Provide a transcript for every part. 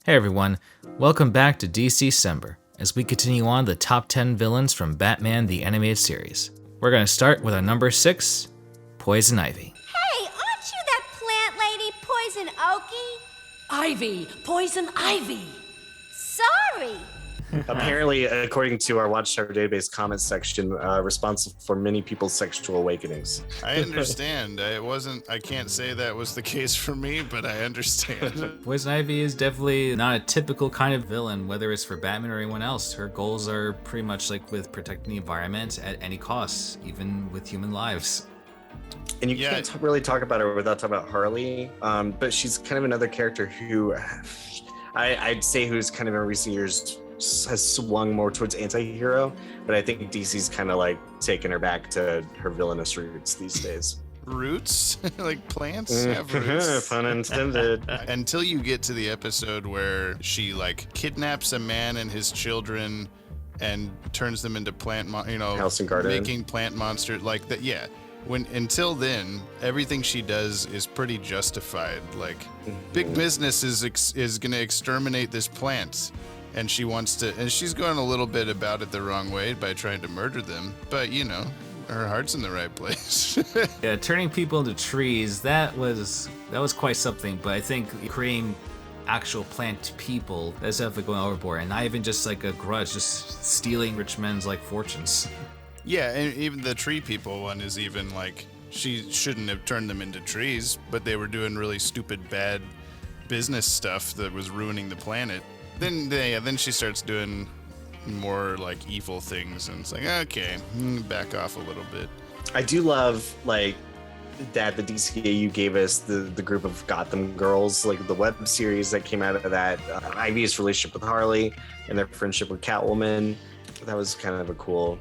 Hey everyone, welcome back to DC-Cember as we continue on the top 10 villains from Batman the Animated Series. We're going to start with our number 6, Poison Ivy. Hey, aren't you that plant lady, Poison Oaky? Ivy! Poison Ivy! Sorry! Apparently, according to our Watchtower Database comments section, responsible for many people's sexual awakenings. I understand. I can't say that was the case for me, but I understand. Poison Ivy is definitely not a typical kind of villain, whether it's for Batman or anyone else. Her goals are pretty much like with protecting the environment at any cost, even with human lives. And you can't really talk about her without talking about Harley, but she's kind of another character who I'd say who's kind of in recent years has swung more towards anti-hero, but I think DC's kind of like taking her back to her villainous roots these days. Roots? Like plants have roots? Pun intended. Until you get to the episode where she like kidnaps a man and his children and turns them into House and garden. making plant monsters like that. Yeah. Until then, everything she does is pretty justified. Like, big business is going to exterminate this plant. And she wants to, and she's going a little bit about it the wrong way by trying to murder them. But, you know, her heart's in the right place. Yeah, turning people into trees, that was quite something. But I think creating actual plant people, that's definitely going overboard. And not even just like a grudge, just stealing rich men's like fortunes. Yeah, and even the tree people one is even like, she shouldn't have turned them into trees, but they were doing really stupid, bad business stuff that was ruining the planet. Then she starts doing more like evil things, and it's like, okay, back off a little bit. I do love like that the DCAU gave us the group of Gotham girls, like the web series that came out of that. Ivy's relationship with Harley and their friendship with Catwoman. That was kind of a cool,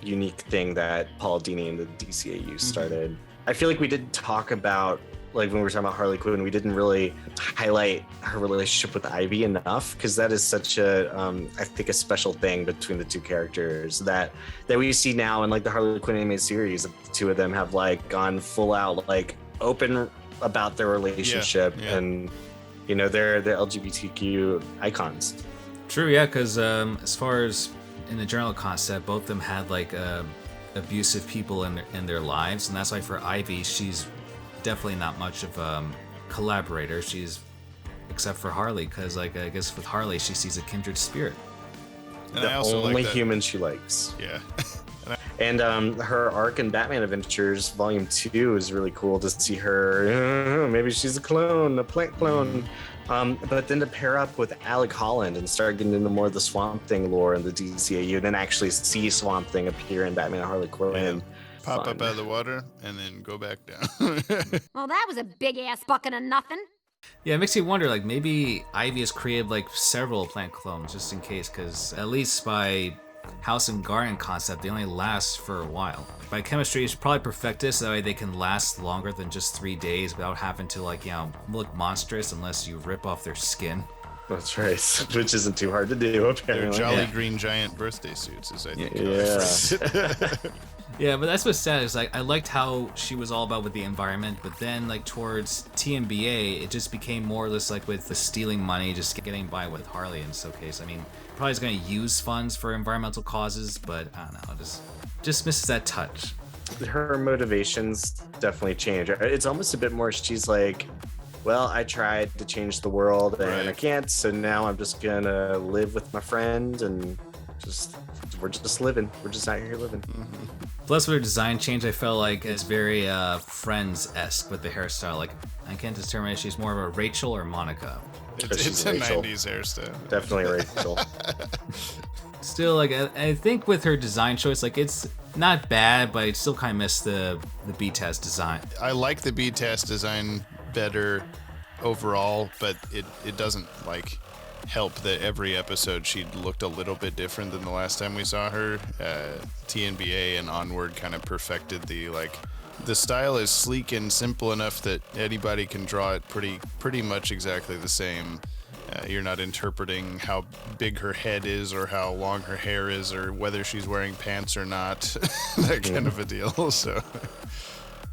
unique thing that Paul Dini and the DCAU started. I feel like we didn't talk about, like when we were talking about Harley Quinn, we didn't really highlight her relationship with Ivy enough, because that is such a, I think, a special thing between the two characters that we see now in like the Harley Quinn animated series. The two of them have like gone full out, like open about their relationship, and you know they're the LGBTQ icons. True, yeah, because as far as in the general concept, both of them had like abusive people in their lives, and that's why for Ivy, she's definitely not much of a collaborator. She's, except for Harley, because like I guess with Harley she sees a kindred spirit. And The I also only like that. human she likes. Yeah. And her arc in Batman Adventures Volume 2 is really cool to see her. Maybe she's a clone, a plant clone. But then to pair up with Alec Holland and start getting into more of the Swamp Thing lore in the DCAU, then actually see Swamp Thing appear in Batman and Harley Quinn. Pop up out of the water and then go back down. Well, that was a big-ass bucket of nothing. Yeah, it makes you wonder, like maybe Ivy has created like several plant clones just in case, because at least by House and Garden concept, they only last for a while. By chemistry, it's probably perfected so that way they can last longer than just 3 days without having to like, you know, look monstrous unless you rip off their skin. That's right, which isn't too hard to do, apparently. They're Jolly Green Giant birthday suits, as I think. Yeah. Yeah, but that's what's sad is like I liked how she was all about with the environment, but then like towards TMBA, it just became more or less like with the stealing money, just getting by with Harley in this case. I mean, probably is going to use funds for environmental causes, but I don't know, just misses that touch. Her motivations definitely change. It's almost a bit more, she's like, well, I tried to change the world and I can't, so now I'm just gonna live with my friend and we're just living. We're just out here living. Plus with her design change, I felt like it's very Friends-esque with the hairstyle. Like, I can't determine if she's more of a Rachel or Monica. It's a Rachel. 90s hairstyle. Definitely Rachel. Still, like, I think with her design choice, like, it's not bad, but I still kind of miss the BTAS design. I like the BTAS design better overall, but it doesn't like help that every episode she looked a little bit different than the last time we saw her. TNBA and onward kind of perfected the style is sleek and simple enough that anybody can draw it pretty much exactly the same. You're not interpreting how big her head is or how long her hair is or whether she's wearing pants or not. That kind of a deal. So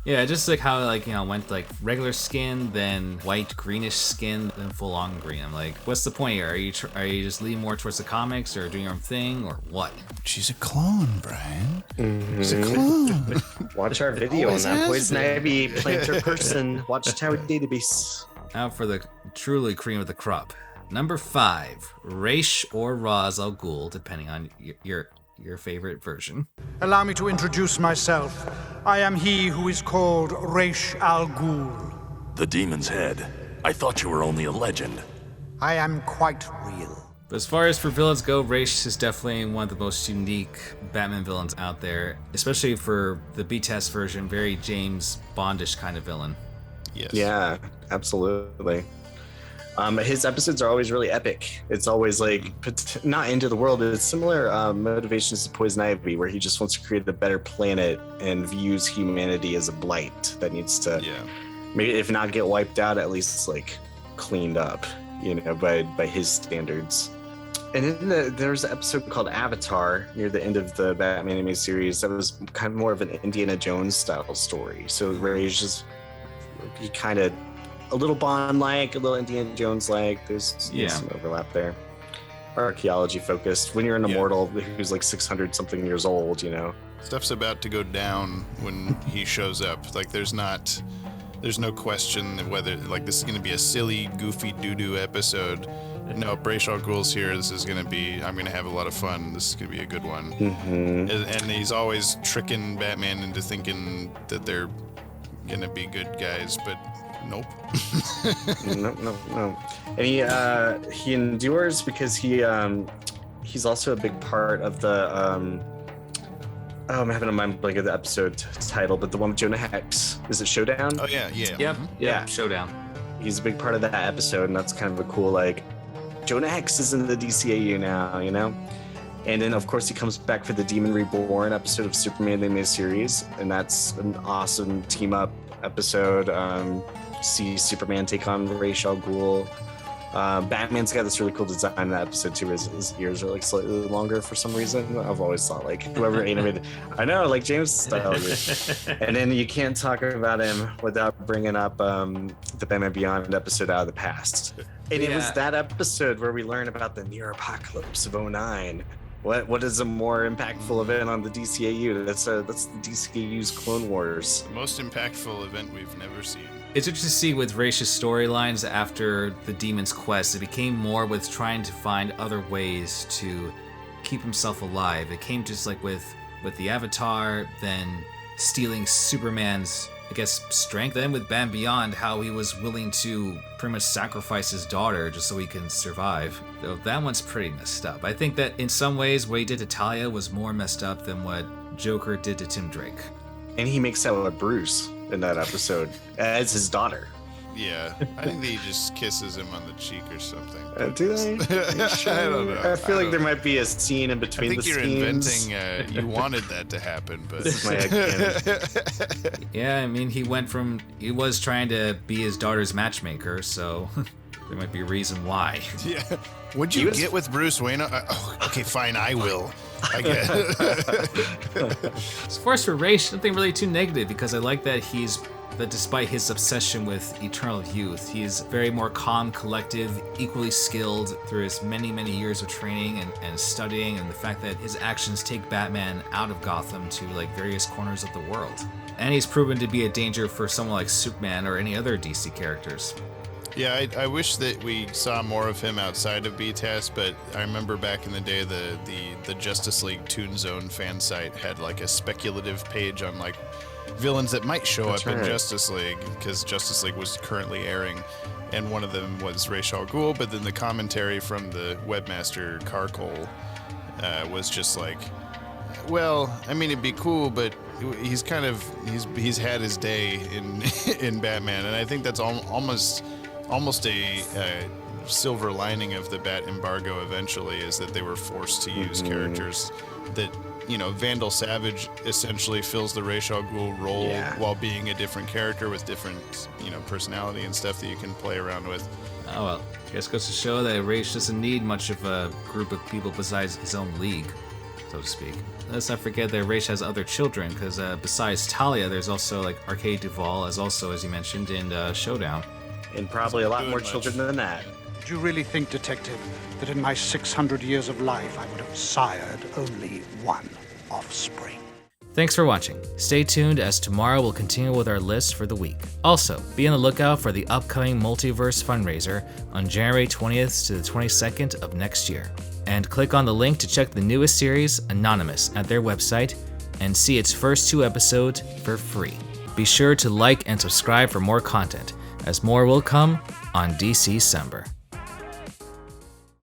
Yeah, just like how went like regular skin, then white greenish skin, then full on green. I'm like, what's the point here? Are you just leaning more towards the comics or doing your own thing or what? She's a clone, Brian. She's a clone. Watch our video on Always that has Poison been. Ivy planter person. Watchtower Database. Now for the truly cream of the crop. Number 5, Raish or Ra's al Ghul, depending on your favorite version. Allow me to introduce myself. I am he who is called Raish al Ghul. The demon's head. I thought you were only a legend. I am quite real. But as far as for villains go, Raish is definitely one of the most unique Batman villains out there, especially for the BTAS version, very James Bondish kind of villain. Yes. Yeah, absolutely. His episodes are always really epic. It's always like not into the world. It's similar motivations to Poison Ivy, where he just wants to create a better planet and views humanity as a blight that needs to, maybe if not get wiped out, at least like cleaned up, by his standards. And then there's an episode called Avatar near the end of the Batman anime series that was kind of more of an Indiana Jones style story. So Raish is kind of a little Bond-like, a little Indiana Jones-like. There's some overlap there. Archaeology focused. When you're an immortal who's like 600 something years old, Stuff's about to go down when he shows up. Like there's no question whether like this is gonna be a silly, goofy doo-doo episode. No, Raish al Ghul's here. I'm gonna have a lot of fun. This is gonna be a good one. Mm-hmm. And he's always tricking Batman into thinking that they're gonna be good guys, but nope. No. And he endures because he's also a big part of the I'm having a mind blank of the episode title, but the one with Jonah Hex. Is it Showdown? Oh yeah. Yeah, Showdown. He's a big part of that episode, and that's kind of a cool Jonah Hex is in the DCAU now, And then of course he comes back for the Demon Reborn episode of Superman the Animated Series, and that's an awesome team up episode. See Superman take on Raish al Ghul. Batman's got this really cool design in that episode too. His ears are slightly longer for some reason. I've always thought whoever animated, I know, James style. And then you can't talk about him without bringing up the Batman Beyond episode Out of the Past. And it was that episode where we learn about the near apocalypse of 2009. What is a more impactful event on the DCAU? That's the DCAU's Clone Wars. The most impactful event we've never seen. It's interesting to see with Raish's storylines after the Demon's Quest. It became more with trying to find other ways to keep himself alive. It came just with the Avatar, then stealing Superman's, strength. Then with Batman Beyond, how he was willing to pretty much sacrifice his daughter just so he can survive. Though that one's pretty messed up. I think that in some ways what he did to Talia was more messed up than what Joker did to Tim Drake. And he makes out with Bruce in that episode as his daughter. Yeah, I think he just kisses him on the cheek or something. Do they? I don't know. I feel like there might be a scene in between the I think you're scenes. inventing. You wanted that to happen, but This is my headcanon. Yeah, I mean, he was trying to be his daughter's matchmaker, so there might be a reason why. yeah. Would you get with Bruce Wayne? Okay, fine, I will. I guess. As far as for Raish, nothing really too negative because I like that despite his obsession with eternal youth, he's very more calm, collective, equally skilled through his many, many years of training and studying, and the fact that his actions take Batman out of Gotham to various corners of the world. And he's proven to be a danger for someone like Superman or any other DC characters. Yeah, I wish that we saw more of him outside of BTAS, but I remember back in the day the Justice League Toon Zone fan site had a speculative page on villains that might show up in Justice League, because Justice League was currently airing, and one of them was Raish al Ghul, but then the commentary from the webmaster Carcole was just well, I mean, it'd be cool, but he's had his day in Batman, and I think that's almost a silver lining of the Bat embargo eventually, is that they were forced to use characters that, Vandal Savage essentially fills the Raish al Ghul role while being a different character with different, personality and stuff that you can play around with. Oh well, I guess goes to show that Raish doesn't need much of a group of people besides his own league. so to speak. Let's not forget that Raish has other children, because besides Talia, there's also like Arcade Duval, as you mentioned, in Showdown. And probably a lot Doing more much. children than that. Do you really think, Detective, that in my 600 years of life I would have sired only one offspring? Thanks for watching. Stay tuned, as tomorrow we'll continue with our list for the week. Also, be on the lookout for the upcoming Multiverse fundraiser on January 20th to the 22nd of next year. And click on the link to check the newest series, Anonymous, at their website and see its first 2 episodes for free. Be sure to like and subscribe for more content, as more will come on DC-Cember.